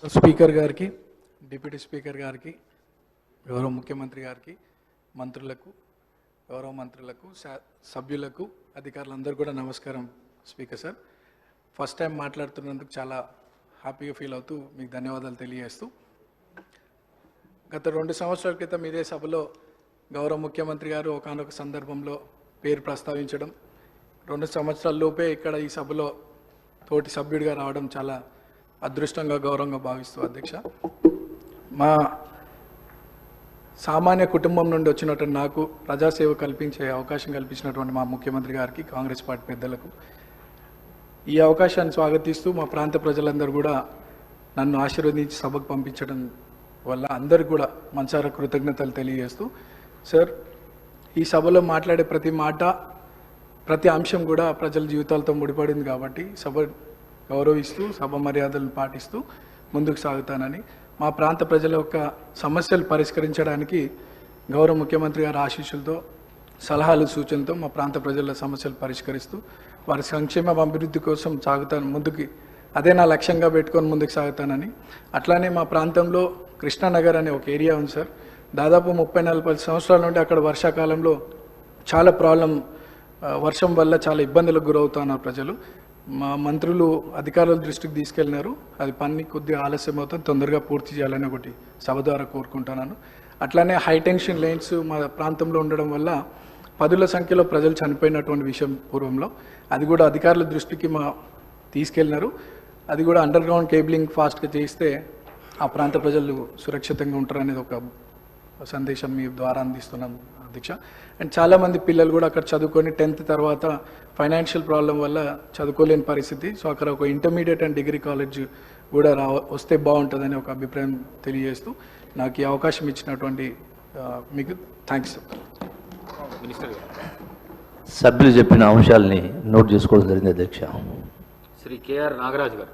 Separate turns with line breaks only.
Speaker గారికి, deputy speaker గారికి, గౌరవ ముఖ్యమంత్రి గారికి, మంత్రులకు, గౌరవ మంత్రులకు, సభ్యులకు, అధికారులందరూ కూడా నమస్కారం. స్పీకర్ సార్, ఫస్ట్ టైం మాట్లాడుతున్నందుకు చాలా హ్యాపీగా ఫీల్ అవుతూ మీకు ధన్యవాదాలు తెలియజేస్తూ, గత 2 సంవత్సరాల క్రితం ఇదే సభలో గౌరవ ముఖ్యమంత్రి గారు ఒకానొక సందర్భంలో పేరు ప్రస్తావించడం, 2 సంవత్సరాల లోపే ఇక్కడ ఈ సభలో తోటి సభ్యుడిగా రావడం చాలా అదృష్టంగా, గౌరవంగా భావిస్తూ అధ్యక్ష, మా సామాన్య కుటుంబం నుండి వచ్చినటువంటి నాకు ప్రజాసేవ కల్పించే అవకాశం కల్పించినటువంటి మా ముఖ్యమంత్రి గారికి, కాంగ్రెస్ పార్టీ పెద్దలకు ఈ అవకాశాన్ని స్వాగతిస్తూ మా ప్రాంత ప్రజలందరూ కూడా నన్ను ఆశీర్వదించి సభకు పంపించడం వల్ల అందరికీ కూడా మనసారా కృతజ్ఞతలు తెలియజేస్తూ, సార్ ఈ సభలో మాట్లాడే ప్రతి మాట, ప్రతి అంశం కూడా ప్రజల జీవితాలతో ముడిపడింది కాబట్టి సభ గౌరవిస్తూ, సభ మర్యాదలను పాటిస్తూ ముందుకు సాగుతానని, మా ప్రాంత ప్రజల యొక్క సమస్యలు పరిష్కరించడానికి గౌరవ ముఖ్యమంత్రి గారి ఆశీస్సులతో, సలహాలు, సూచనలతో మా ప్రాంత ప్రజల సమస్యలు పరిష్కరిస్తూ వారి సంక్షేమ అభివృద్ధి కోసం సాగుతాను ముందుకి, అదే నా లక్ష్యంగా పెట్టుకొని ముందుకు సాగుతానని. అట్లానే మా ప్రాంతంలో కృష్ణానగర్ అనే ఒక ఏరియా ఉంది సార్, దాదాపు 30-40 సంవత్సరాల నుండి అక్కడ వర్షాకాలంలో చాలా వర్షం వల్ల చాలా ఇబ్బందులకు గురవుతున్నారు ప్రజలు. మా మంత్రులు, అధికారుల దృష్టికి తీసుకెళ్ళినారు, అది పని కొద్దిగా ఆలస్యం అవుతుంది, తొందరగా పూర్తి చేయాలని ఒకటి సభ ద్వారా కోరుకుంటున్నాను. అట్లానే హై టెన్షన్ లైన్స్ మా ప్రాంతంలో ఉండడం వల్ల 10ల సంఖ్యలో ప్రజలు చనిపోయినటువంటి విషయం పూర్వంలో, అది కూడా అధికారుల దృష్టికి తీసుకెళ్ళినారు. అది కూడా అండర్ గ్రౌండ్ కేబులింగ్ ఫాస్ట్గా చేస్తే ఆ ప్రాంత ప్రజలు సురక్షితంగా ఉంటారు అనేది ఒక సందేశం మీ ద్వారా అందిస్తున్నాం అధ్యక్ష. అండ్ చాలామంది పిల్లలు కూడా అక్కడ చదువుకొని 10th తర్వాత ఫైనాన్షియల్ ప్రాబ్లం వల్ల చదువుకోలేని పరిస్థితి. సో అక్కడ ఒక ఇంటర్మీడియట్ అండ్ డిగ్రీ కాలేజ్ కూడా వస్తే బాగుంటుందని ఒక అభిప్రాయం తెలియజేస్తూ నాకు ఈ అవకాశం ఇచ్చినటువంటి మీకు థ్యాంక్స్.
సభ్యులు చెప్పిన అంశాలని నోట్ చేసుకోవడం జరిగింది అధ్యక్ష.
శ్రీ కేఆర్ నాగరాజు గారు.